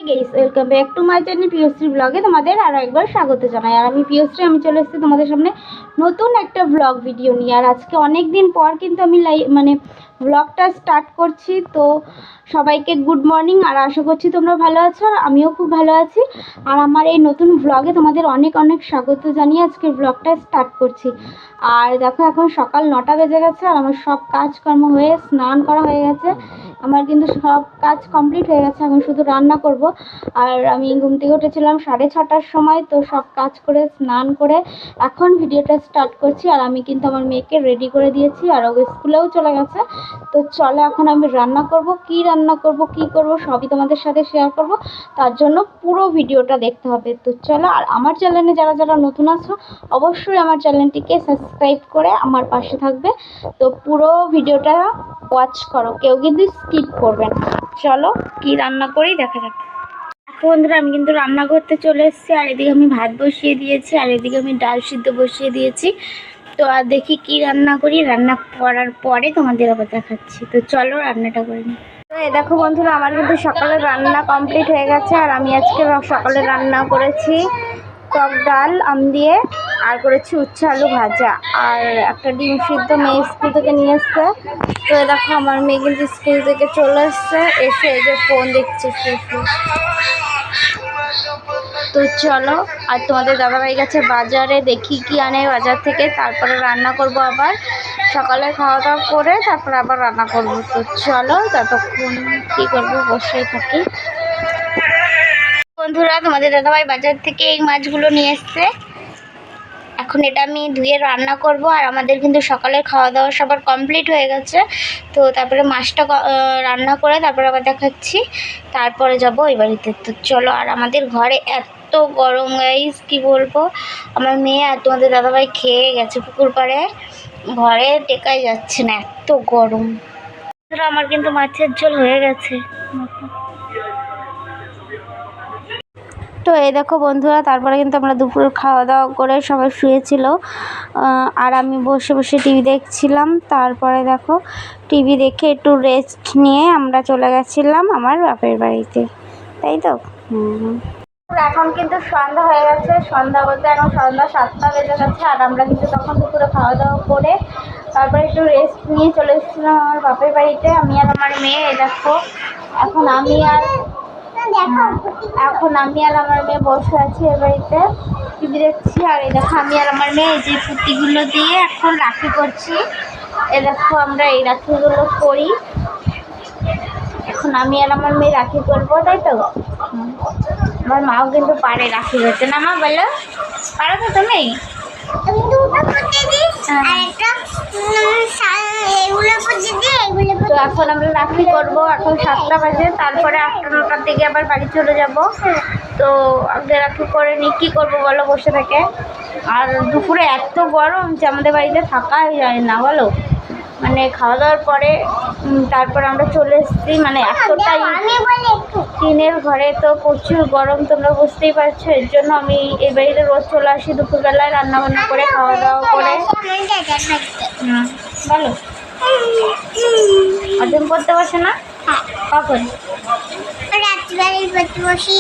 Guys, welcome back to my channel Piyoshree ব্লগে তোমাদের আরও একবার স্বাগত জানাই। আর আমি পিওশ্রী, আমি চলে এসেছি তোমাদের সামনে নতুন একটা ব্লগ ভিডিও নিয়ে। আর আজকে অনেক দিন পর কিন্তু আমি ব্লগটা স্টার্ট করছি। তো সবাইকে গুড মর্নিং, আর আশা করছি তোমরা ভালো আছো, আর আমিও খুব ভালো আছি। আর আমার এই নতুন ব্লগে তোমাদের অনেক অনেক স্বাগত জানিয়ে আজকে ব্লগটা স্টার্ট করছি। আর দেখো, এখন সকাল 9টা বেজে গেছে, আর আমার সব কাজকর্ম হয়ে স্নান করা হয়ে গেছে। আমার কিন্তু সব কাজ কমপ্লিট হয়ে গেছে, এখন শুধু রান্না করব। আর আমি ঘুম থেকে উঠেছিলাম 6:30টার সময়, তো সব কাজ করে স্নান করে এখন ভিডিওটা স্টার্ট করছি। আর আমি কিন্তু আমার মেয়েকে রেডি করে দিয়েছি, আর ও স্কুলেও চলে গেছে। তো চলো, এখন আমি রান্না করব, কি রান্না করব, কি করব, সবই তোমাদের সাথে শেয়ার করব। তার জন্য পুরো ভিডিওটা দেখতে হবে। তো চলো, আর আমার চ্যানেলে যারা যারা নতুন আছো, অবশ্যই আমার চ্যানেলটিকে সাবস্ক্রাইব করে আমার পাশে থাকবে। তো পুরো ভিডিওটা ওয়াচ করো, কেউ কিন্তু স্কিপ করবে না। চলো, কি রান্না করি দেখা যাক। বন্ধুরা, আমি কিন্তু রান্না করতে চলে এসেছি। আর এদিকে আমি ভাত বসিয়ে দিয়েছি, আর এদিকে আমি ডাল সিদ্ধ বসিয়ে দিয়েছি। তো আর দেখি কি রান্না করি, রান্না করার পরে তোমাদের আবার দেখাচ্ছি। তো চলো, রান্নাটা করে নিই। তো এই দেখো বন্ধুরা, আমার কিন্তু সকালের রান্না কমপ্লিট হয়ে গেছে। আর আমি আজকে সকালে রান্না করেছি টক ডাল আম দিয়ে, আর করেছি উচ্ছে আলু ভাজা, আর একটা ডিম সিদ্ধ মেয়ে স্কুল থেকে নিয়ে এসছে। তো দেখো, আমার মেয়ে কিন্তু স্কুল থেকে চলে এসছে, এসে এই যে ফোন দেখছে। তো চলো, আর তোমাদের দাদাভাই গেছে বাজারে, দেখি কি আনে বাজার থেকে, তারপরে রান্না করব। আবার সকালে খাওয়া দাওয়া করে তারপরে আবার রান্না করব। তো চলো, ততক্ষণ কী করবো, বসেই থাকি। বন্ধুরা, তোমাদের দাদাভাই বাজার থেকে এই মাছগুলো নিয়ে এসছে। এখন এটা আমি ধুয়ে রান্না করব। আর আমাদের কিন্তু সকালের খাওয়া দাওয়া সবার কমপ্লিট হয়ে গেছে। তো তারপরে মাছটা রান্না করে তারপরে আবার দেখাচ্ছি, তারপরে যাব ওই বাড়িতে। তো চলো, আর আমাদের ঘরে এত গরম গাইস, কি বলবো। আমার মেয়ে আর তোমাদের দাদাভাই খেয়ে গেছে পুকুর পাড়ে, ঘরে টেকাই যাচ্ছে না, এত গরম। আমার কিন্তু মাছের ঝোল হয়ে গেছে। তো এই দেখো বন্ধুরা, তারপরে কিন্তু আমরা দুপুর খাওয়া দাওয়া করে সবাই শুয়েছিল, আর আমি বসে বসে টিভি দেখছিলাম। তারপরে দেখো, টিভি দেখে একটু রেস্ট নিয়ে আমরা চলে গেছিলাম আমার বাপের বাড়িতে, তাই তো। এখন কিন্তু সন্ধ্যা হয়ে গেছে, সন্ধ্যা বলতে এখন সন্ধ্যা 7টা বেজে গেছে। আর আমরা কিন্তু তখন দুপুরে খাওয়া দাওয়া করে তারপরে একটু রেস্ট নিয়ে চলে এসেছিলাম আমার বাপের বাড়িতে, আমি আর আমার মেয়ে। দেখো, এখন আমি আর আমার মেয়ে বসে আছি এ বাড়িতে, টিভি দেখছি। আর এই দেখো, আমি আর আমার মেয়ে এই যে পুঁতিগুলো দিয়ে এখন রাখি করছি। এ দেখো, আমরা এই রাখিগুলো করি। এখন আমি আর আমার মেয়ে রাখি করবো, তাই তো। আমার মাও কিন্তু পারে রাখি করতে, না মা বলো, পারো তো তুমি? তো এখন আমরা রাখি করবো, এখন 7টা বাজে, তারপরে 8টা-9টার দিকে আবার বাড়ি চলে যাব। তো আগে রাখি করে নিই, কী করবো বলো বসে থেকে। আর দুপুরে এত গরম যে আমাদের বাড়িতে থাকাই যায় না বলো, মানে খাওয়া দাওয়ার পরে তারপরে আমরা চলে এসেছি, মানে এতটাই টিনের ঘরে, তো প্রচুর গরম, তোমরা বুঝতেই পারছো। এর জন্য আমি এই বাড়িতে রোজ চলে আসি দুপুরবেলায়, রান্নাবান্না করে খাওয়া দাওয়া করে। বলো, অর্জন করতে বসে না কখন? রাত্রিবেলায় পড়তে বসি,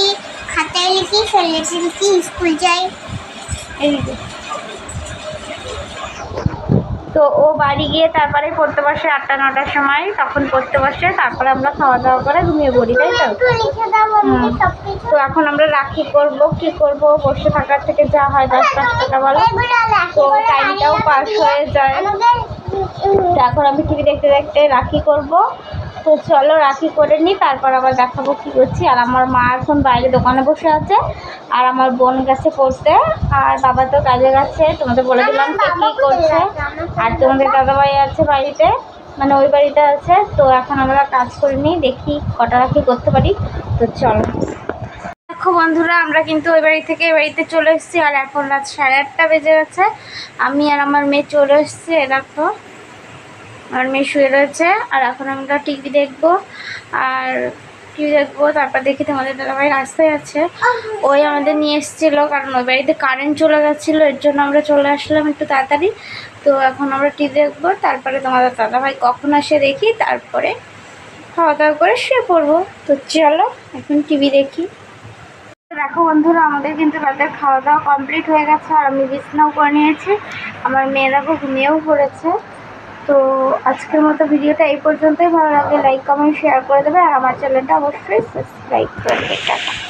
খাতায় লিখি, শরীরে লিখি, স্কুল যাই। তো ও বাড়ি গিয়ে তারপরে পড়তে বসে 8টা-9টার সময়, তখন পড়তে বসে, তারপরে আমরা খাওয়া দাওয়া করে ঘুমিয়ে পড়ি, তাই তো। তো এখন আমরা রাখি করব, কি করব, বসে থাকার থেকে যা হয় 10-5 টাকা বলো, তো টাইমটাও পাস হয়ে যায়। তো এখন আমি টিভি দেখতে দেখতে রাখি করব। তো চলো, রাখি করে নিই, তারপর আবার দেখাবো কী করছি। আর আমার মা এখন বাইরে দোকানে বসে আছে, আর আমার বোন গেছে পড়তে, আর বাবা তো কাজে গেছে, তোমাদের বলে দিলাম কে কী করছে। আর তোমাদের দাদাভাই আছে বাড়িতে, মানে ওই বাড়িতে আছে। তো এখন আমরা কাজ করে নিই, দেখি কটা রাখি করতে পারি। তো চলো, দেখো বন্ধুরা, আমরা কিন্তু ওই বাড়ি থেকে এই বাড়িতে চলে এসেছি। আর এখন রাত 8:30 বেজে গেছে, আমি আর আমার মেয়ে চলে এসেছি। দেখো, আমার মেয়ে শুয়ে রয়েছে, আর এখন আমরা টিভি দেখবো। আর টিভি দেখবো, তারপর দেখি তোমাদের দাদাভাই রাস্তায় আছে, ওই আমাদের নিয়ে এসেছিলো, কারণ ওই বাড়িতে কারেন্ট চলে গেছিলো, এর জন্য আমরা চলে আসলাম একটু তাড়াতাড়ি। তো এখন আমরা টিভি দেখবো, তারপরে তোমাদের দাদাভাই কখন আসে দেখি, তারপরে খাওয়া দাওয়া করে শুয়ে পড়বো। তো চলো এখন টিভি দেখি। দেখো বন্ধুরা, আমাদের কিন্তু রাতের খাওয়া দাওয়া কমপ্লিট হয়ে গেছে আর আমি বিছানাও করে নিয়েছি। আমার মেয়ে দেখো ঘুমিয়েও পড়েছে। তো আজকের মতো ভিডিওটা এই পর্যন্তই। ভালো লাগলে লাইক কমেন্ট শেয়ার করে দেবে আর আমার চ্যানেলটা অবশ্যই সাবস্ক্রাইব করে দেবে। টাটা।